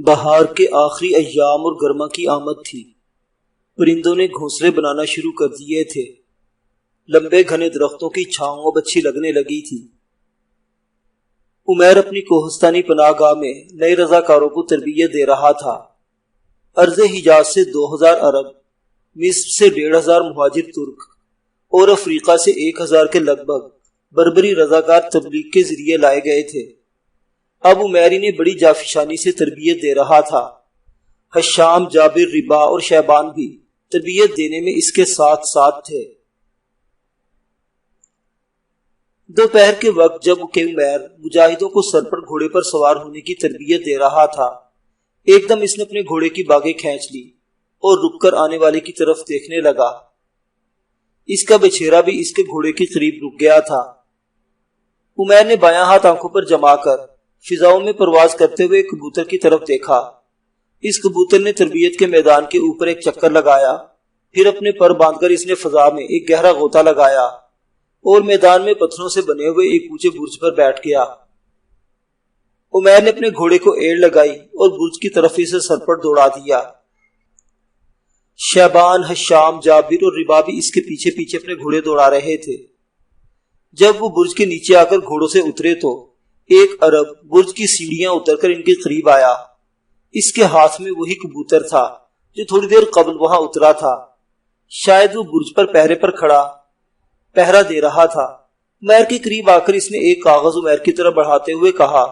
بہار کے آخری ایام اور گرما کی آمد تھی۔ پرندوں نے گھونسلے بنانا شروع کر دیے تھے۔ لمبے گھنے درختوں کی چھاؤں اب اچھی لگنے لگی تھی۔ عمیر اپنی کوہستانی پناہ گاہ میں نئے رضاکاروں کو تربیت دے رہا تھا۔ ارض حجاز سے 2000 عرب، مصر سے 1500 مہاجر ترک اور افریقہ سے 1000 کے لگ بھگ بربری رضاکار تبلیغ کے ذریعے لائے گئے تھے۔ اب عمیر انہیں بڑی جافشانی سے تربیت دے رہا تھا۔ حشام، جابر، ربا اور شیبان بھی تربیت دینے میں اس کے ساتھ ساتھ تھے۔ دوپہر کے وقت جب کہ عمیر مجاہدوں کو سر پر گھوڑے پر سوار ہونے کی تربیت دے رہا تھا، ایک دم اس نے اپنے گھوڑے کی باگیں کھینچ لی اور رک کر آنے والے کی طرف دیکھنے لگا۔ اس کا بچھیرا بھی اس کے گھوڑے کے قریب رک گیا تھا۔ عمیر نے بایاں ہاتھ آنکھوں پر جما کر فضاؤں میں پرواز کرتے ہوئے ایک کبوتر کی طرف دیکھا۔ اس کبوتر نے تربیت کے میدان کے اوپر ایک چکر لگایا، پھر اپنے پر باندھ کر اس نے فضا میں ایک گہرا غوطہ لگایا اور میدان میں پتھروں سے بنے ہوئے ایک اونچے برج پر بیٹھ گیا۔ عمیر نے اپنے گھوڑے کو ایڑ لگائی اور برج کی طرف اسے سر پر دوڑا دیا۔ شیبان، حشام، جابر اور ربا بھی اس کے پیچھے پیچھے اپنے گھوڑے دوڑا رہے تھے۔ جب وہ برج کے نیچے آ کر گھوڑوں سے اترے تو ایک عرب برج کی سیڑھیاں اتر کر ان کے قریب آیا۔ اس کے ہاتھ میں وہی کبوتر تھا جو تھوڑی دیر قبل وہاں اترا تھا۔ شاید وہ برج پر پہرے پر کھڑا پہرا دے رہا تھا۔ عمیر کے قریب آ کر اس نے ایک کاغذ عمیر کی طرف بڑھاتے ہوئے کہا،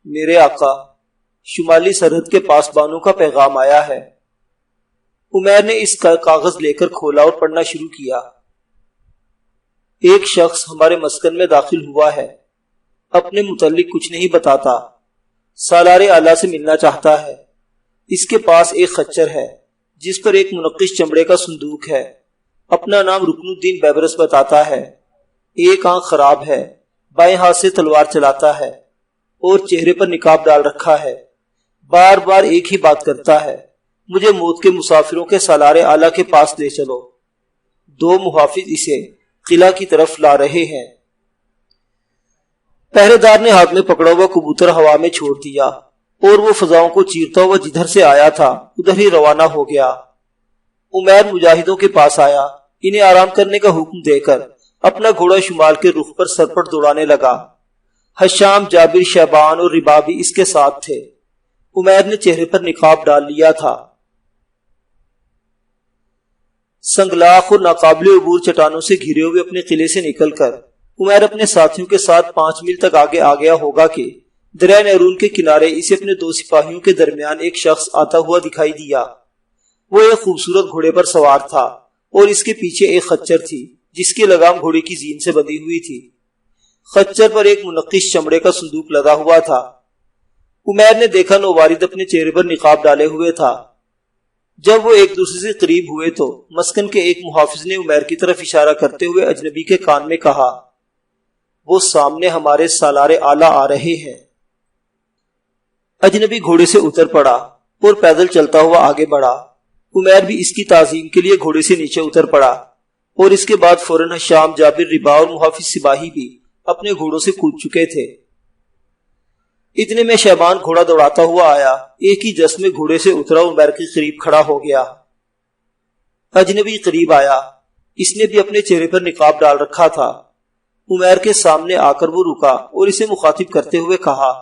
میرے آقا، شمالی سرحد کے پاسبانوں کا پیغام آیا ہے۔ عمیر نے اس کا کاغذ لے کر کھولا اور پڑھنا شروع کیا۔ ایک شخص ہمارے مسکن میں داخل ہوا ہے، اپنے متعلق کچھ نہیں بتاتا، سالار اعلیٰ سے ملنا چاہتا ہے۔ اس کے پاس ایک خچر ہے جس پر ایک منقش چمڑے کا صندوق ہے۔ اپنا نام رکن الدین بیبرس بتاتا ہے۔ ایک آنکھ خراب ہے، بائیں ہاتھ سے تلوار چلاتا ہے اور چہرے پر نقاب ڈال رکھا ہے۔ بار بار ایک ہی بات کرتا ہے، مجھے موت کے مسافروں کے سالار اعلیٰ کے پاس لے چلو۔ 2 محافظ اسے قلعہ کی طرف لا رہے ہیں۔ پہرے دار نے ہاتھ میں پکڑا ہوا کبوتر ہوا میں چھوڑ دیا اور وہ فضاؤں کو چیرتا ہوا جدھر سے آیا تھا ادھر ہی روانہ ہو گیا۔ عمیر مجاہدوں کے پاس آیا، انہیں آرام کرنے کا حکم دے کر اپنا گھوڑا شمال کے رخ پر سر پر دوڑانے لگا۔ حشام، جابر، شیبان اور ربا بھی اس کے ساتھ تھے۔ عمیر نے چہرے پر نقاب ڈال لیا تھا۔ سنگلاخ اور ناقابل عبور چٹانوں سے گھرے ہوئے اپنے قلعے سے نکل کر عمیر اپنے ساتھیوں کے ساتھ 5 میل تک آگے آ گیا ہوگا کہ دریا نیرون کے کنارے اسے اپنے 2 سپاہیوں کے درمیان ایک شخص آتا ہوا دکھائی دیا۔ وہ ایک خوبصورت گھوڑے پر سوار تھا اور اس کے پیچھے ایک خچر تھی جس کی لگام گھوڑے کی زین سے بندھی ہوئی تھی۔ خچر پر ایک منقش چمڑے کا صندوق لگا ہوا تھا۔ عمیر نے دیکھا نووارد اپنے چہرے پر نقاب ڈالے ہوئے تھا۔ جب وہ ایک دوسرے سے قریب ہوئے تو مسکن کے ایک محافظ نے عمیر کی طرف اشارہ کرتے ہوئے اجنبی کے کان میں کہا، وہ سامنے ہمارے سالار اعلیٰ آ رہے ہیں۔ اجنبی گھوڑے سے اتر پڑا اور پیدل چلتا ہوا آگے بڑھا۔ عمیر بھی اس کی تعظیم کے لیے گھوڑے سے نیچے اتر پڑا اور اس کے بعد فوراً حشام، جابر، ربا اور محافظ سپاہی بھی اپنے گھوڑوں سے کود چکے تھے۔ اتنے میں شیبان گھوڑا دوڑاتا ہوا آیا، ایک ہی جس میں گھوڑے سے اترا عمیر کے قریب کھڑا ہو گیا۔ اجنبی قریب آیا، اس نے بھی اپنے چہرے پر نقاب ڈال رکھا تھا۔ عمیر کے سامنے آ کر وہ رکا اور اسے مخاطب کرتے ہوئے کہا،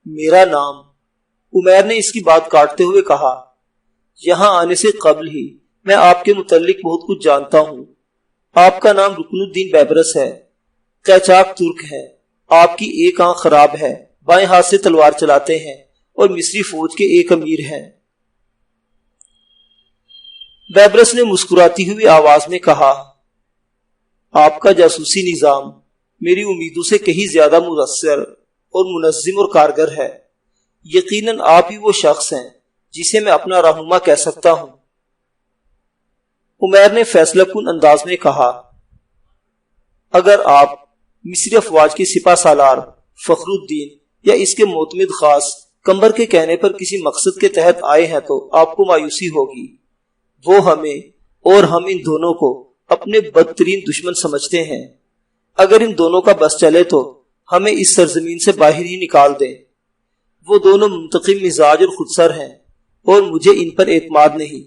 میرا نام۔ عمیر نے اس کی بات کاٹتے ہوئے کہا، یہاں آنے سے قبل ہی میں آپ کے متعلق بہت کچھ جانتا ہوں۔ آپ کا نام رکن الدین بیبرس ہے، قیچاق ترک ہے، آپ کی ایک آنکھ خراب ہے، بائیں ہاتھ سے تلوار چلاتے ہیں اور مصری فوج کے ایک امیر ہیں۔ بیبرس نے مسکراتی ہوئی آواز میں کہا، آپ کا جاسوسی نظام میری امیدوں سے کہیں زیادہ مؤثر اور منظم اور کارگر ہے۔ یقیناً آپ ہی وہ شخص ہیں جسے میں اپنا رہنما کہہ سکتا ہوں۔ عمیر نے فیصلہ کن انداز میں کہا، اگر آپ مصری افواج کے سپہ سالار فخر الدین یا اس کے معتمد خاص کمبر کے کہنے پر کسی مقصد کے تحت آئے ہیں تو آپ کو مایوسی ہوگی۔ وہ ہمیں اور ہم ان دونوں کو اپنے بدترین دشمن سمجھتے ہیں۔ اگر ان دونوں کا بس چلے تو ہمیں اس سرزمین سے باہر ہی نکال دیں۔ وہ دونوں منتقم مزاج اور خودسر ہیں اور مجھے ان پر اعتماد نہیں۔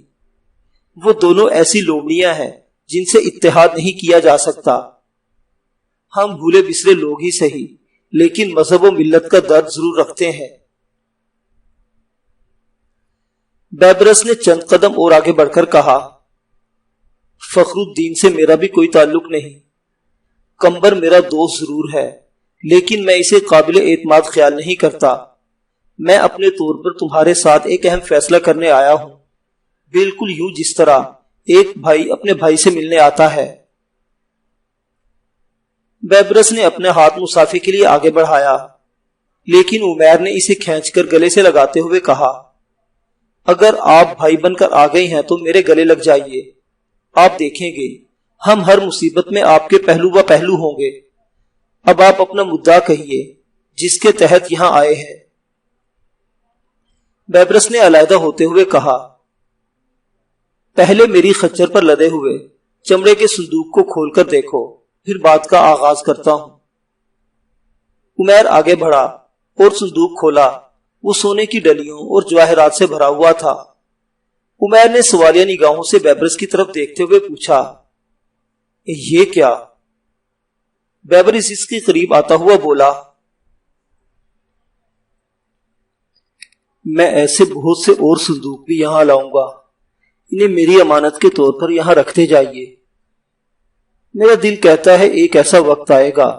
وہ دونوں ایسی لومڑیاں ہیں جن سے اتحاد نہیں کیا جا سکتا۔ ہم بھولے بسرے لوگ ہی سہی، لیکن مذہب و ملت کا درد ضرور رکھتے ہیں۔ بیبرس نے چند قدم اور آگے بڑھ کر کہا، فخر الدین سے میرا بھی کوئی تعلق نہیں۔ کمبر میرا دوست ضرور ہے، لیکن میں اسے قابل اعتماد خیال نہیں کرتا۔ میں اپنے طور پر تمہارے ساتھ ایک اہم فیصلہ کرنے آیا ہوں، بالکل یوں جس طرح ایک بھائی اپنے بھائی سے ملنے آتا ہے۔ بیبرس نے اپنے ہاتھ مسافے کے لیے آگے بڑھایا، لیکن عمیر نے اسے کھینچ کر گلے سے لگاتے ہوئے کہا، اگر آپ بھائی بن کر آ گئے ہیں تو میرے گلے لگ جائیے۔ آپ دیکھیں گے ہم ہر مصیبت میں آپ کے پہلو و پہلو ہوں گے۔ اب آپ اپنا مدعا کہیے جس کے تحت یہاں آئے ہیں۔ بیبرس نے علیحدہ ہوتے ہوئے کہا، پہلے میری خچر پر لدے ہوئے چمڑے کے صندوق کو کھول کر دیکھو، پھر بات کا آغاز کرتا ہوں۔ عمیر آگے بڑھا اور صندوق کھولا۔ وہ سونے کی ڈلیوں اور جواہرات سے بھرا ہوا تھا۔ عمیر نے سوالیہ نگاہوں سے بیبرس کی طرف دیکھتے ہوئے پوچھا، یہ کیا؟ بیبرس اس کے قریب آتا ہوا بولا، میں ایسے بہت سے اور صندوق بھی یہاں لاؤں گا، انہیں میری امانت کے طور پر یہاں رکھتے جائیے۔ میرا دل کہتا ہے ایک ایسا وقت آئے گا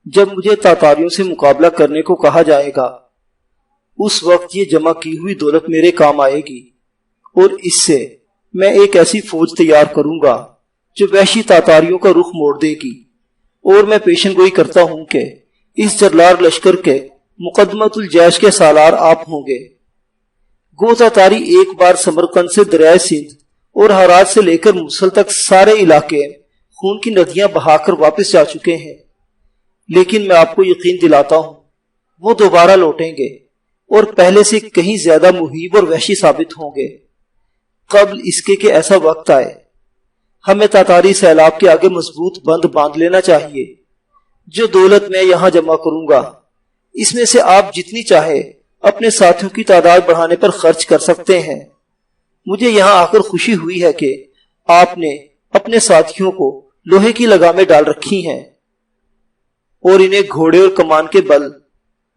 جب مجھے تاتاریوں سے مقابلہ کرنے کو کہا جائے گا۔ اس وقت یہ جمع کی ہوئی دولت میرے کام آئے گی، اور اس سے میں ایک ایسی فوج تیار کروں گا جو وحشی تاتاریوں کا رخ موڑ دے گی۔ اور میں پیشن گوئی کرتا ہوں کہ اس جرلار لشکر کے مقدمت الجیش کے سالار آپ ہوں گے۔ گو تاتاری ایک بار سمرقند سے دریائے سندھ اور ہرات سے لے کر موصل تک سارے علاقے خون کی ندیاں بہا کر واپس جا چکے ہیں، لیکن میں آپ کو یقین دلاتا ہوں وہ دوبارہ لوٹیں گے اور پہلے سے کہیں زیادہ مہیب اور وحشی ثابت ہوں گے۔ قبل اس کے کہ ایسا وقت آئے، ہمیں تاتاری سیلاب کے آگے مضبوط بند باندھ لینا چاہیے۔ جو دولت میں یہاں جمع کروں گا، اس میں سے آپ جتنی چاہے اپنے ساتھیوں کی تعداد بڑھانے پر خرچ کر سکتے ہیں۔ مجھے یہاں آ کر خوشی ہوئی ہے کہ آپ نے اپنے ساتھیوں کو لوہے کی لگامیں ڈال رکھی ہیں اور انہیں گھوڑے اور کمان کے بل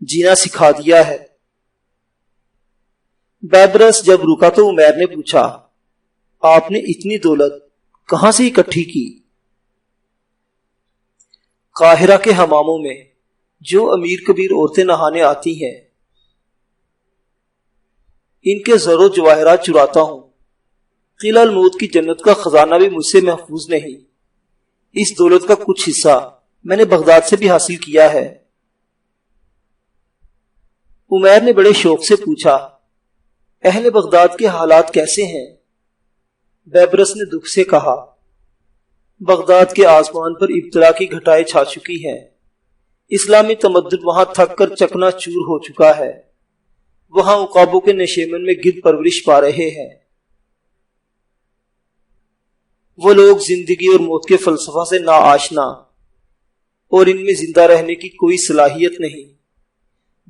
جینا سکھا دیا ہے۔ بیبرس جب رکا تو عمیر نے پوچھا، آپ نے اتنی دولت کہاں سے اکٹھی کی؟ قاہرہ کے حماموں میں جو امیر کبیر عورتیں نہانے آتی ہیں، ان کے زر و جواہرات چراتا ہوں۔ قلعہ الموت کی جنت کا خزانہ بھی مجھ سے محفوظ نہیں۔ اس دولت کا کچھ حصہ میں نے بغداد سے بھی حاصل کیا ہے۔ عمیر نے بڑے شوق سے پوچھا، اہل بغداد کے حالات کیسے ہیں؟ بیبرس نے دکھ سے کہا، بغداد کے آسمان پر ابتلا کی گھٹائیں چھا چکی ہیں۔ اسلامی تمدن وہاں تھک کر چکنا چور ہو چکا ہے۔ وہاں عقابوں کے نشیمن میں گدھ پرورش پا رہے ہیں۔ وہ لوگ زندگی اور موت کے فلسفہ سے نا آشنا، اور ان میں زندہ رہنے کی کوئی صلاحیت نہیں۔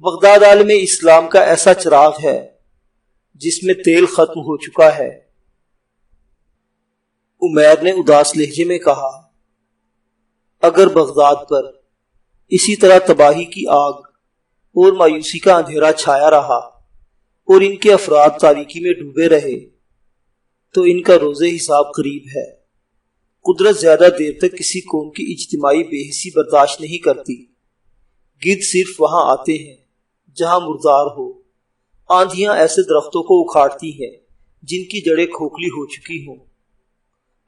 بغداد عالم اسلام کا ایسا چراغ ہے جس میں تیل ختم ہو چکا ہے۔ عمیر نے اداس لہجے میں کہا، اگر بغداد پر اسی طرح تباہی کی آگ اور مایوسی کا اندھیرا چھایا رہا اور ان کے افراد تاریکی میں ڈوبے رہے تو ان کا روز حساب قریب ہے۔ قدرت زیادہ دیر تک کسی قوم کی اجتماعی بے حسی برداشت نہیں کرتی۔ گدھ صرف وہاں آتے ہیں جہاں مردار ہو۔ آندھیاں ایسے درختوں کو اکھاڑتی ہیں جن کی جڑیں کھوکھلی ہو چکی ہوں۔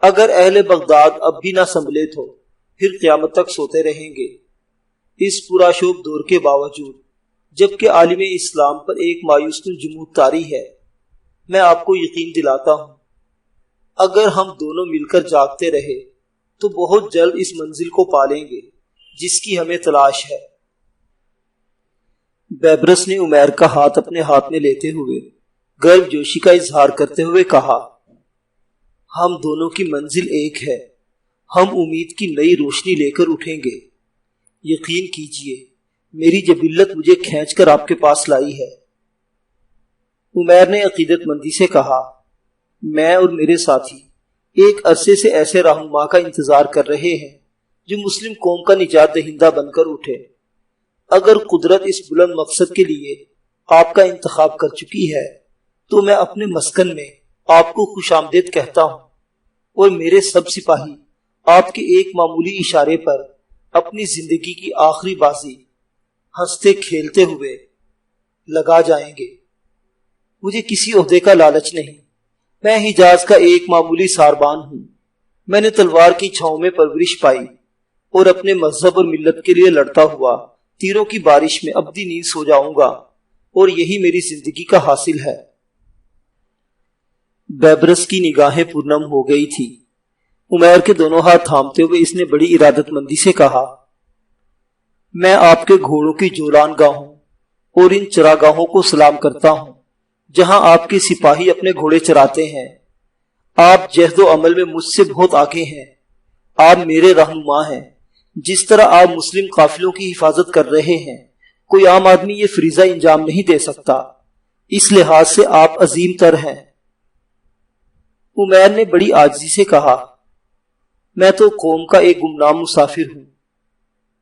اگر اہل بغداد اب بھی نہ سنبھلے تو پھر قیامت تک سوتے رہیں گے۔ اس پرآشوب دور کے باوجود جبکہ عالم اسلام پر ایک مایوس کن جمود طاری ہے، میں آپ کو یقین دلاتا ہوں اگر ہم دونوں مل کر جاگتے رہے تو بہت جلد اس منزل کو پالیں گے جس کی ہمیں تلاش ہے۔ بیبرس نے عمیر کا ہاتھ اپنے ہاتھ میں لیتے ہوئے گرم جوشی کا اظہار کرتے ہوئے کہا، ہم دونوں کی منزل ایک ہے۔ ہم امید کی نئی روشنی لے کر اٹھیں گے۔ یقین کیجئے میری جبلت مجھے کھینچ کر آپ کے پاس لائی ہے۔ عمیر نے عقیدت مندی سے کہا، میں اور میرے ساتھی ایک عرصے سے ایسے رہنما کا انتظار کر رہے ہیں جو مسلم قوم کا نجات دہندہ بن کر اٹھے۔ اگر قدرت اس بلند مقصد کے لیے آپ کا انتخاب کر چکی ہے تو میں اپنے مسکن میں آپ کو خوش آمدید کہتا ہوں، اور میرے سب سپاہی آپ کے ایک معمولی اشارے پر اپنی زندگی کی آخری بازی ہنستے کھیلتے ہوئے لگا جائیں گے۔ مجھے کسی عہدے کا لالچ نہیں، میں حجاز کا ایک معمولی ساربان ہوں۔ میں نے تلوار کی چھاؤں میں پرورش پائی اور اپنے مذہب اور ملت کے لیے لڑتا ہوا تیروں کی بارش میں ابدی نیند سو جاؤں گا، اور یہی میری زندگی کا حاصل ہے۔ بیبرس کی نگاہیں پرنم ہو گئی تھی۔ عمیر کے دونوں ہاتھ تھامتے ہوئے اس نے بڑی ارادت مندی سے کہا، میں آپ کے گھوڑوں کی جولان گاہوں اور ان چراگاہوں کو سلام کرتا ہوں جہاں آپ کے سپاہی اپنے گھوڑے چراتے ہیں۔ آپ جہد و عمل میں مجھ سے بہت آگے ہیں۔ آپ میرے رہنما ہیں۔ جس طرح آپ مسلم قافلوں کی حفاظت کر رہے ہیں، کوئی عام آدمی یہ فریضہ انجام نہیں دے سکتا۔ اس لحاظ سے آپ عظیم تر ہیں۔ عمیر نے بڑی عاجزی سے کہا، میں تو قوم کا ایک گمنام مسافر ہوں،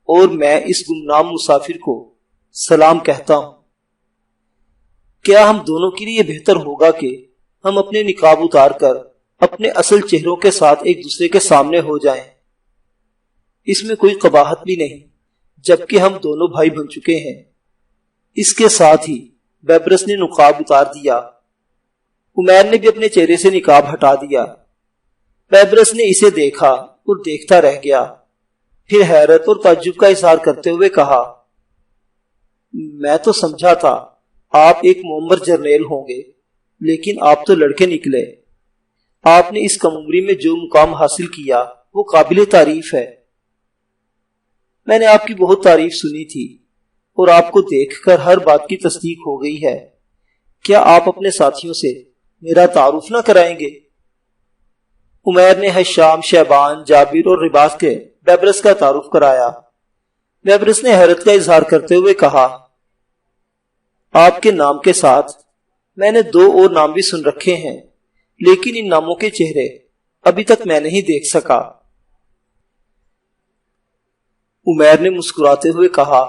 اور میں اس گمنام مسافر کو سلام کہتا ہوں۔ کیا ہم دونوں کے لیے بہتر ہوگا کہ ہم اپنے نقاب اتار کر اپنے اصل چہروں کے ساتھ ایک دوسرے کے سامنے ہو جائیں؟ اس میں کوئی قباحت بھی نہیں، جبکہ ہم دونوں بھائی بن چکے ہیں۔ اس کے ساتھ ہی بیبرس نے نقاب اتار دیا۔ عمیر نے بھی اپنے چہرے سے نقاب ہٹا دیا۔ بیبرس نے اسے دیکھا اور دیکھتا رہ گیا، پھر حیرت اور تعجب کا اظہار کرتے ہوئے کہا، میں تو سمجھا تھا آپ ایک معمر جرنیل ہوں گے، لیکن آپ تو لڑکے نکلے۔ آپ نے اس کم عمری میں جو مقام حاصل کیا وہ قابل تعریف ہے۔ میں نے آپ کی بہت تعریف سنی تھی اور آپ کو دیکھ کر ہر بات کی تصدیق ہو گئی ہے۔ کیا آپ اپنے ساتھیوں سے میرا تعارف نہ کرائیں گے؟ عمیر نے حشام، شیبان، جابر اور رباس کے بیبرس کا تعارف کرایا۔ بیبرس نے حیرت کا اظہار کرتے ہوئے کہا، آپ کے نام کے ساتھ میں نے 2 اور نام بھی سن رکھے ہیں، لیکن ان ناموں کے چہرے ابھی تک میں نہیں دیکھ سکا۔ عمیر نے مسکراتے ہوئے کہا،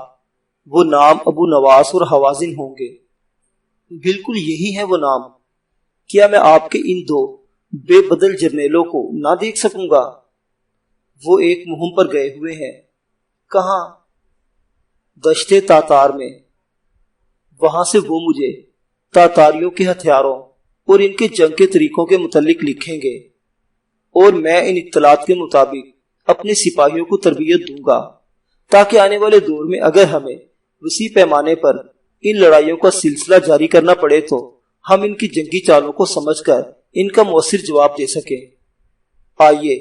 وہ نام ابو نواس اور حوازن ہوں گے۔ بالکل یہی ہے وہ نام۔ کیا میں آپ کے ان 2 بے بدل جرنیلوں کو نہ دیکھ سکوں گا؟ وہ ایک مہم پر گئے ہوئے ہیں۔ کہاں؟ دشت تاتار میں۔ وہاں سے وہ مجھے تاتاریوں کے ہتھیاروں اور ان کے جنگ کے طریقوں کے متعلق لکھیں گے، اور میں ان اطلاعات کے مطابق اپنے سپاہیوں کو تربیت دوں گا، تاکہ آنے والے دور میں اگر ہمیں وسیع پیمانے پر ان لڑائیوں کا سلسلہ جاری کرنا پڑے تو ہم ان کی جنگی چالوں کو سمجھ کر ان کا مؤثر جواب دے سکیں۔ آئیے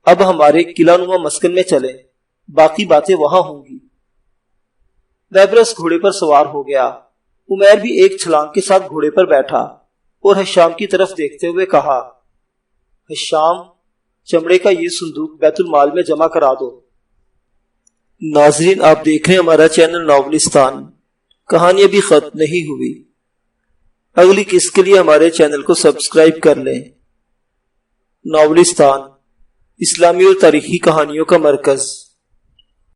اب ہمارے قلعہ نما مسکن میں چلیں، باقی باتیں وہاں ہوں گی۔ بیبرس گھوڑے پر سوار ہو گیا۔ عمیر بھی ایک چھلانگ کے ساتھ گھوڑے پر بیٹھا اور حشام کی طرف دیکھتے ہوئے کہا، حشام، چمڑے کا یہ صندوق بیت المال میں جمع کرا دو۔ ناظرین، آپ دیکھ رہے ہیں ہمارا چینل ناولستان۔ کہانی ابھی ختم نہیں ہوئی۔ اگلی قسط کے لیے ہمارے چینل کو سبسکرائب کر لیں۔ ناولستان، اسلامی اور تاریخی کہانیوں کا مرکز۔